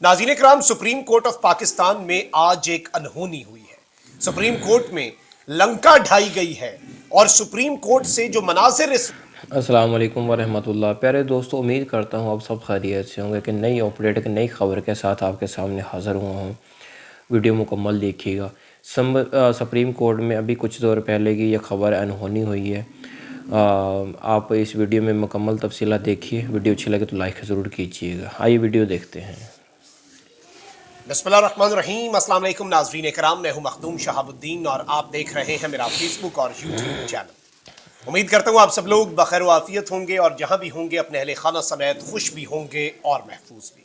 नाज़रीन इकराम, supreme court of Pakistan में आज एक अनहोनी हुई है। सुप्रीम कोर्ट में लंका ढाई गई है और सुप्रीम कोर्ट से जो मनाज़िर अस्सलाम वालेकुम वरहमतुल्लाह। प्यारे दोस्तों, उम्मीद करता हूँ आप सब खैरियत से होंगे कि नई अपडेट की नई खबर के साथ आपके सामने हाज़िर हुआ हूँ। वीडियो मुकम्मल देखिएगा। सुप्रीम कोर्ट में अभी कुछ देर पहले की यह खबर अनहोनी हुई है। आप इस वीडियो में मुकम्मल तफसीलात देखिए। वीडियो अच्छी लगे तो लाइक ज़रूर कीजिएगा। आइए वीडियो देखते हैं। बिस्मिल्लाहिर्रहमानिर्रहीम। अस्सलाम वालेकुम नाज़रीन इकराम, मैं हूँ मखदूम शहाबुद्दीन और आप देख रहे हैं मेरा फेसबुक और यूट्यूब चैनल। उम्मीद करता हूँ आप सब लोग बखैर आफियत होंगे और जहाँ भी होंगे अपने अहले खाना समेत खुश भी होंगे और महफूज भी।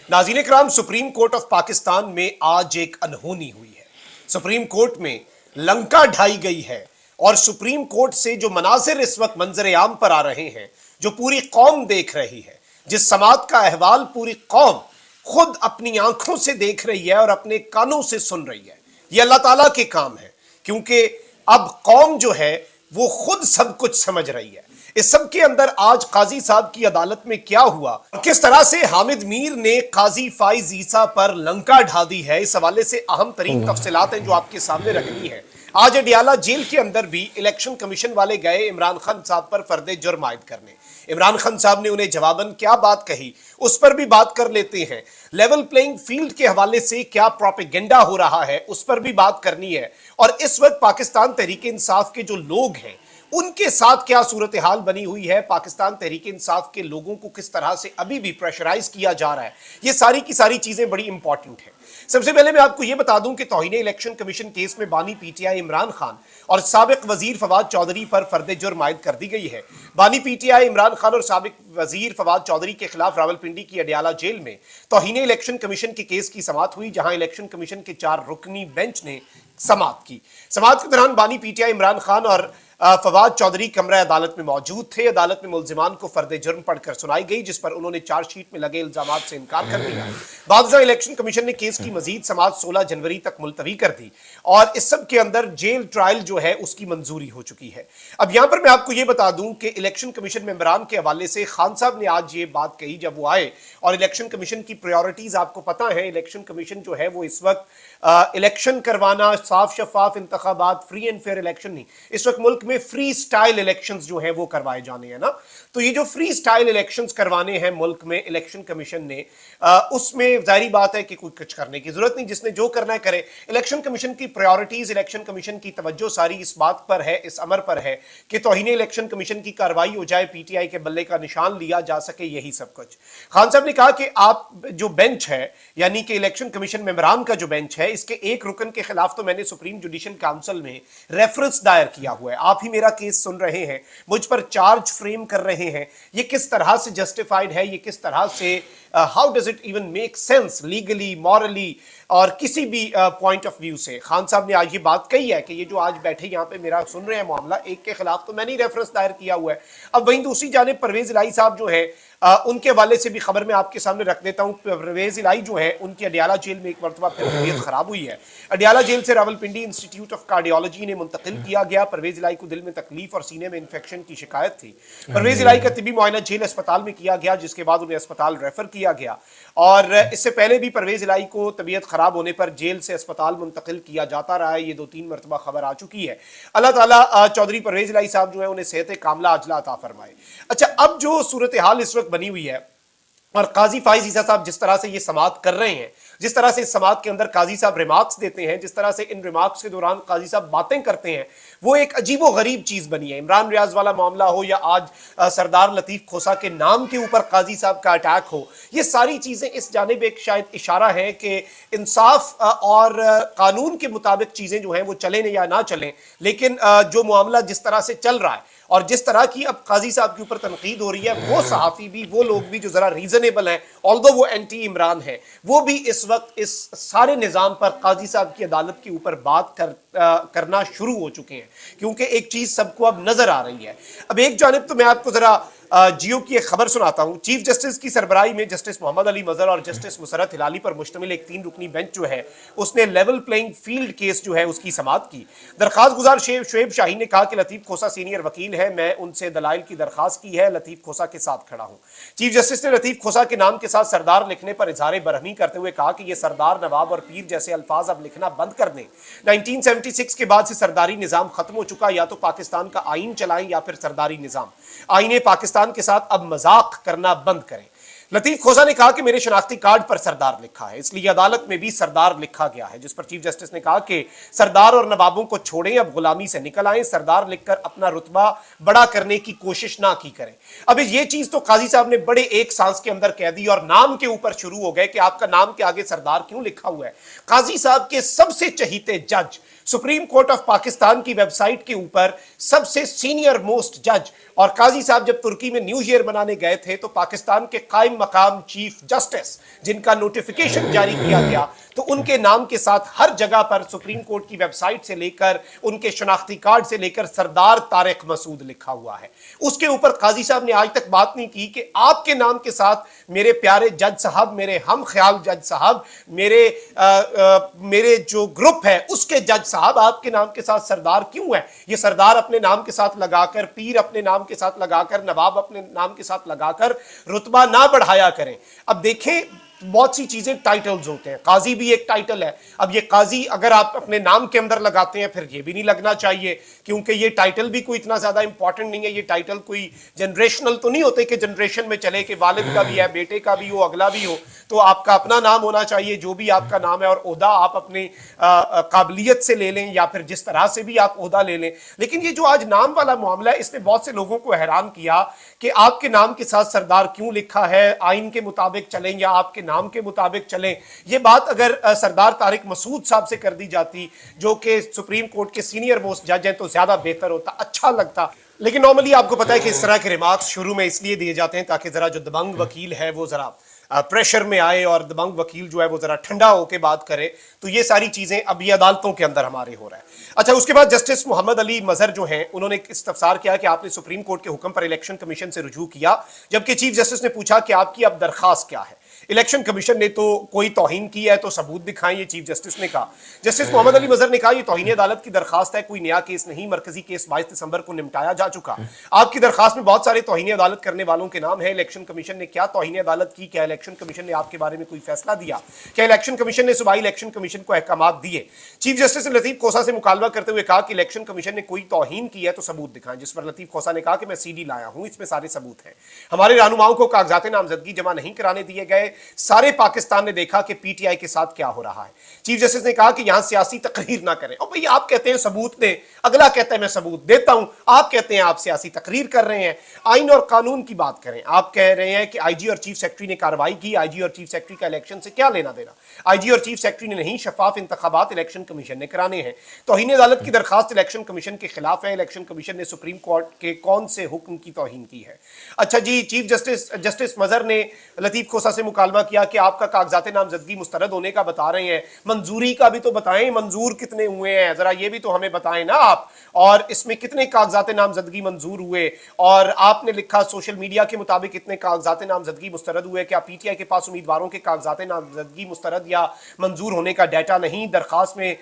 नाज़रीन इकराम, सुप्रीम कोर्ट ऑफ पाकिस्तान में आज एक अनहोनी हुई है। सुप्रीम कोर्ट में लंका ढाई गई है और सुप्रीम कोर्ट से जो मनाजिर इस वक्त मंजर आम पर आ रहे हैं, जो पूरी कौम देख रही है, जिस समात का अहवाल पूरी कौम खुद अपनी आंखों से देख रही है और अपने कानों से सुन रही है, ये अल्लाह ताला के काम है। क्योंकि अब कौम जो है वो खुद सब कुछ समझ रही है। इस सब के अंदर आज काजी साहब की अदालत में क्या हुआ और किस तरह से हामिद मीर ने काजी फाइज ईसा पर लंका ढा दी है, इस हवाले से अहम तरीन तफसीलात हैं जो आपके सामने रखनी है। आज अडियाला जेल के अंदर भी इलेक्शन कमीशन वाले गए इमरान खान साहब पर फर्दे जुर्म आयद करने। इमरान खान साहब ने उन्हें जवाबन क्या बात कही, उस पर भी बात कर लेते हैं। लेवल प्लेइंग फील्ड के हवाले से क्या प्रोपेगेंडा हो रहा है, उस पर भी बात करनी है। और इस वक्त पाकिस्तान तहरीक इंसाफ के जो लोग हैं उनके साथ क्या सूरत हाल बनी हुई है, पाकिस्तान तहरीक इंसाफ के लोगों को किस तरह से अभी भी प्रेशराइज किया जा रहा है, ये सारी की सारी चीजें बड़ी इंपॉर्टेंट हैं। सबसे पहले मैं आपको यह बता दूं कि तौहीन इलेक्शन कमीशन केस में बानी पीटीआई इमरान खान और साबिक वजीर फवाद चौधरी पर फर्दे जुर्म आयद कर दी गई है। बानी पीटीआई इमरान खान और साबिक वजीर फवाद चौधरी के खिलाफ रावलपिंडी की अडियाला जेल में तौहीन इलेक्शन कमीशन के केस की समाअत हुई, जहां इलेक्शन कमीशन के 4 रुकनी बेंच ने समाअत की। समाअत के दौरान बानी पीटीआई इमरान खान और फवाद चौधरी कमरा अदालत में मौजूद थे। अदालत में मुल्जिमान को फर्दे जुर्म पढ़कर सुनाई गई, जिस पर उन्होंने चार्जशीट में लगे इल्जामात से इनकार कर दिया। बाद इलेक्शन कमीशन ने केस की मजीद समाअत 16 जनवरी तक मुलतवी कर दी और इस सब के अंदर जेल ट्रायल जो है उसकी मंजूरी हो चुकी है। अब यहां पर मैं आपको यह बता दूं कि इलेक्शन कमीशन मेंबरान के हवाले से खान साहब ने आज ये बात कही जब वो आए, और इलेक्शन कमीशन की प्रायोरिटीज आपको पता है। इलेक्शन कमीशन जो है वो इस वक्त इलेक्शन करवाना, साफ शफाफ इंतखाबात, फ्री एंड फेयर इलेक्शन नहीं, इस वक्त मुल्क में फ्री स्टाइल इलेक्शंस जो है वो करवाए जाने हैं ना। तो ये जो फ्री स्टाइल इलेक्शंस करवाने हैं मुल्क में इलेक्शन कमीशन ने, उसमें जाहिर बात है कि कुछ करने की जरूरत नहीं, जिसने जो करना है करे। इलेक्शन कमीशन की प्रायोरिटीज, इलेक्शन कमीशन की तवज्जो सारी इस बात पर है, इस अमर पर है कि तौहीन इलेक्शन कमीशन की कार्रवाई हो जाए, पीटीआई के बल्ले का निशान लिया जा सके, यही सब कुछ। खान साहब ने कहा कि आप जो बेंच है, यानी कि इलेक्शन कमीशन मेंबरान का जो बेंच है, इसके एक रुकन के खिलाफ तो मैंने सुप्रीम जुडिशल काउंसिल में रेफरेंस दायर किया हुआ है। आप ही मेरा केस सुन रहे हैं, मुझ पर चार्ज फ्रेम कर रहे हैं, ये किस तरह से जस्टिफाइड है, ये किस तरह से how does it even make sense legally, morally और किसी भी पॉइंट ऑफ व्यू से। खान साहब ने आज ये बात कही है कि ये जो आज बैठे यहाँ पे मेरा सुन रहे हैं मामला, एक के खिलाफ तो मैंने रेफरेंस दायर किया हुआ है। अब वहीं दूसरी जानिब परवेज इलाही साहब जो है, उनके हवाले से भी खबर मैं आपके सामने रख देता हूं। परवेज इलाही जो है, उनकी अडियाला जेल में एक मरतबा फिर तबीयत खराब हुई है। अडियाला जेल से रावलपिंडी इंस्टीट्यूट ऑफ कार्डियोलॉजी ने मुंतकिल किया गया। परवेज इलाही को दिल में तकलीफ और सीने में इन्फेक्शन की शिकायत थी। परवेज इलाही का तिबी मुआयना जेल अस्पताल में किया गया, जिसके बाद उन्हें अस्पताल रेफर किया गया। और इससे पहले भी परवेज इलाही को तबीयत खराब होने पर जेल से अस्पताल मुंतकिल किया जाता रहा है। ये 2-3 मरतबा खबर आ चुकी है। अल्लाह ताला चौधरी परवेज इलाही साहब जो है उन्हें सेहत कामला अजला अता फरमाए। अच्छा, अब जो सूरत हाल इस वक्त बनी हुई है और काजी फाइज ईसा साहब जिस तरह से ये समाअत कर रहे हैं, जिस तरह से इस समाअत के अंदर काजी साहब रिमार्क्स देते हैं, जिस तरह से इन रिमार्क्स के दौरान काजी साहब बातें करते हैं, वो एक अजीबो गरीब चीज बनी है। इमरान रियाज वाला मामला हो या आज सरदार लतीफ खोसा के नाम के ऊपर काजी साहब का अटैक हो, ये सारी चीजें इस जानिब एक शायद इशारा है कि इंसाफ और कानून के मुताबिक चीजें जो हैं वो चलें या ना चलें, लेकिन जो मामला जिस तरह से चल रहा है और जिस तरह की अब काजी साहब के ऊपर तनकीद हो रही है, वो सहाफ़ी भी, वो लोग भी जो ज़रा रीज़नेबल हैं, ऑल्दो वो एंटी इमरान है, वो भी इस वक्त इस सारे निज़ाम पर काजी साहब की अदालत के ऊपर बात करना शुरू हो चुके हैं, क्योंकि एक चीज़ सबको अब नज़र आ रही है। अब एक जानिब तो मैं आपको ज़रा जियो की एक खबर सुनाता हूं। चीफ जस्टिस की सरबराही में जस्टिस मोहम्मद अली मजहर और जस्टिस मुसरत हिलाली पर मुश्तमिल एक 3 रुकनी बेंच जो है उसने लेवल प्लेइंग फील्ड केस जो है उसकी समाअत की। दरखास्त गुजार शुएब शाहीन ने कहा कि लतीफ खोसा सीनियर वकील है, मैं उनसे दलाइल की दरखास्त की है, लतीफ खोसा के साथ खड़ा हूं। चीफ जस्टिस ने लतीफ खोसा के नाम के साथ सरदार लिखने पर इजहार बरहमी करते हुए कहा कि यह सरदार, नवाब और पीर जैसे अल्फाज अब लिखना बंद कर दें। 1976 के बाद से सरदारी निजाम खत्म हो चुका, या तो पाकिस्तान का आइन चलाएं या फिर सरदारी निजाम। आईने पाकिस्तान के साथ अब मजाक करना बंद करें। लतीफ खोसा ने कहा कि मेरे शनाख्ती कार्ड पर सरदार लिखा है, इसलिए अदालत में भी सरदार लिखा गया है, जिस पर चीफ जस्टिस ने कहा कि सरदार और नवाबों को छोड़ें, अब गुलामी से निकल आए, सरदार लिखकर अपना रुतबा बड़ा करने की कोशिश ना की करें। अब ये चीज तो काजी साहब ने बड़े एक सांस के अंदर कह दी और नाम के ऊपर शुरू हो गए कि आपका नाम के आगे सरदार क्यों लिखा हुआ है। काजी साहब के सबसे चहीते जज, सुप्रीम कोर्ट ऑफ पाकिस्तान की वेबसाइट के ऊपर सबसे सीनियर मोस्ट जज, और काजी साहब जब तुर्की में न्यू ईयर मनाने गए थे तो पाकिस्तान के कायम मकाम चीफ जस्टिस जिनका नोटिफिकेशन जारी किया गया तो उनके नाम के साथ हर जगह पर सुप्रीम कोर्ट की वेबसाइट से लेकर उनके शनाख्ती कार्ड से लेकर सरदार तारिक मसूद लिखा हुआ है। उसके ऊपर काजी साहब ने आज तक बात नहीं की कि आपके नाम के साथ मेरे प्यारे जज साहब, मेरे हम ख्याल जज साहब, मेरे जो ग्रुप है उसके जज साहब, आपके नाम के साथ सरदार क्यों है। ये सरदार अपने नाम के साथ लगाकर, पीर अपने नाम के साथ लगाकर, नवाब अपने नाम के साथ लगाकर रुतबा ना बढ़ाया करें। अब देखें बहुत सी चीजें टाइटल्स होते हैं, काजी भी एक टाइटल है। अब ये काजी अगर आप अपने नाम के अंदर लगाते हैं फिर ये भी नहीं लगना चाहिए, क्योंकि ये टाइटल भी कोई इतना ज्यादा इंपॉर्टेंट नहीं है। ये टाइटल कोई जनरेशनल तो नहीं होते कि जनरेशन में चले कि वालिद का भी है, बेटे का भी हो, अगला भी हो, तो आपका अपना नाम होना चाहिए जो भी आपका नाम है, और ओहदा आप अपनी काबिलियत से ले लें या फिर जिस तरह से भी आप ओहदा ले लें। लेकिन ये जो आज नाम वाला मामला है इसने बहुत से लोगों को हैरान किया कि आपके नाम के साथ सरदार क्यों लिखा है, आइन के मुताबिक चलें या आपके नाम के मुताबिक चलें। ये बात अगर सरदार तारिक मसूद साहब से कर दी जाती जो कि सुप्रीम कोर्ट के सीनियर मोस्ट जज हैं तो ज्यादा बेहतर होता, अच्छा लगता। लेकिन नॉर्मली आपको पता है कि इस तरह के रिमार्क्स शुरू में इसलिए दिए जाते हैं ताकि जरा जो दबंग वकील है वो जरा प्रेशर में आए और दबंग वकील जो है वो जरा ठंडा होकर बात करे। तो ये सारी चीजें अब ये अदालतों के अंदर हमारे हो रहा है। अच्छा, उसके बाद जस्टिस मोहम्मद अली मजहर जो हैं उन्होंने इस्तफसार किया कि आपने सुप्रीम कोर्ट के हुक्म पर इलेक्शन कमीशन से रुजू किया, जबकि चीफ जस्टिस ने पूछा कि आपकी अब दरखास्त क्या है। इलेक्शन कमीशन ने तो कोई तौहीन की है तो सबूत दिखाएं, ये चीफ जस्टिस ने कहा। जस्टिस मोहम्मद अली मजहर ने कहा यह तौहीन अदालत की दरखास्त है, कोई नया केस नहीं, मरकजी केस 22 दिसंबर को निपटाया जा चुका। आपकी दरखास्त में बहुत सारे तौहीन अदालत करने वालों के नाम है। इलेक्शन कमीशन ने क्या तौहीन अदालत की? क्या इलेक्शन कमीशन ने आपके बारे में कोई फैसला दिया? क्या इलेक्शन कमीशन ने सूबाई इलेक्शन कमीशन को अहकामात दिए? चीफ जस्टिस ने लतीफ खोसा से मुकालबा करते हुए कहा कि इलेक्शन कमीशन ने कोई तौहीन की है तो सबूत दिखाएं, जिस पर लतीफ खोसा ने कहा कि मैं सीडी लाया हूं, इसमें सारे सबूत हैं। हमारे रहनुमाओं को कागजात नामजदगी जमा नहीं कराने दिए गए, सारे पाकिस्तान ने देखा कि पीटीआई के साथ क्या हो रहा है। चीफ जस्टिस ने कहा कि यहां सियासी तकरीर ना करें। और भाई आप कहते हैं सबूत दें, अगला कहता है मैं सबूत देता हूं, आप कहते हैं आप सियासी तकरीर कर रहे हैं। आइन और कानून की बात करें। आप कह रहे हैं कि आईजी और चीफ सेक्रेटरी ने कार्रवाई की, आईजी और चीफ सेक्रेटरी का इलेक्शन से क्या लेना देना? आईजी और चीफ सेक्रेटरी ने नहीं, शफाफ इंतखाबात इलेक्शन कमीशन ने कराने हैं। तौहीन अदालत की दरखास्त इलेक्शन कमीशन के खिलाफ है। इलेक्शन कमीशन ने सुप्रीम कोर्ट के कौन से हुक्म की तौहीन की है? अच्छा जी, चीफ जस्टिस मजहर ने लतीफ खोसा से मुकालबा किया कि आपका कागजात नामजदगी मुस्तरद होने का बता रहे हैं, मंजूरी का भी तो बताएं, मंजूर कितने हुए हैं जरा ये भी तो हमें बताएं ना आप, और इसमें कितने कागजात नामजदगी मंजूर हुए? और आपने लिखा सोशल मीडिया के मुताबिक कितने कागजात नामजदगी मुस्तरद हुए। क्या पीटीआई के पास उम्मीदवारों के कागजात नामजदगी मुस्तरद या मंजूर होने का डाटा नहीं? दरखास्त में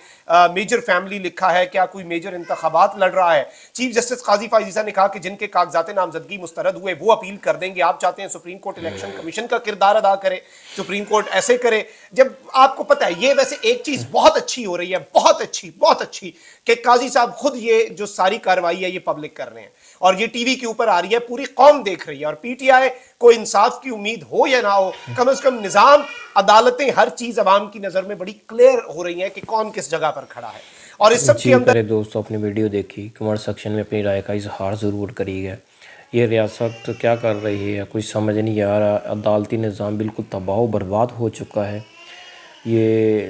मेजर फैमिली लिखा है, क्या कोई मेजर इंतखाबात लड़ रहा है? चीफ जस्टिस काजी फायजीसा ने कहा कि जिनके कागजात नामजदगी मुस्तरद हुए वो अपील कर देंगे। आप चाहते हैं सुप्रीम कोर्ट इलेक्शन कमीशन का किरदार अदा करे, सुप्रीम कोर्ट ऐसे करे, जब आपको पता है। ये वैसे एक चीज बहुत अच्छी हो रही है, बहुत अच्छी कि काजी साहब खुद ये जो सारी कार्रवाई है ये पब्लिक कर रहे हैं और ये टीवी के ऊपर आ रही है, पूरी कौम देख रही है। और पीटीआई को इंसाफ की उम्मीद हो या ना हो, कम से कम निजाम, अदालतें, हर चीज अवाम की नजर में बड़ी क्लियर हो रही है कि कौन किस जगह पर खड़ा है। और इस सब के अंदर दोस्तों अपनी वीडियो देखी, कमेंट सेक्शन में अपनी राय का इजहार ज़रूर करिएगा। ये रियासत क्या कर रही है कुछ समझ नहीं आ रहा। अदालती निज़ाम बिल्कुल तबाह बर्बाद हो चुका है। ये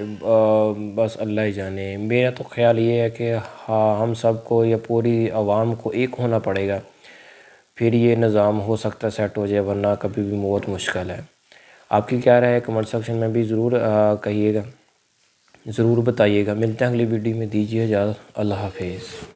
बस अल्लाह ही जाने। मेरा तो ख्याल ये है कि हाँ, हम सब को या पूरी आवाम को एक होना पड़ेगा, फिर ये निज़ाम हो सकता है सेट हो जाए, वरना कभी भी बहुत मुश्किल है। आपकी क्या राय है कमेंट सेक्शन में भी ज़रूर कहिएगा, ज़रूर बताइएगा। मिलते हैं अगली वीडियो में, दीजिए इजाज़त। अल्लाह हाफिज़।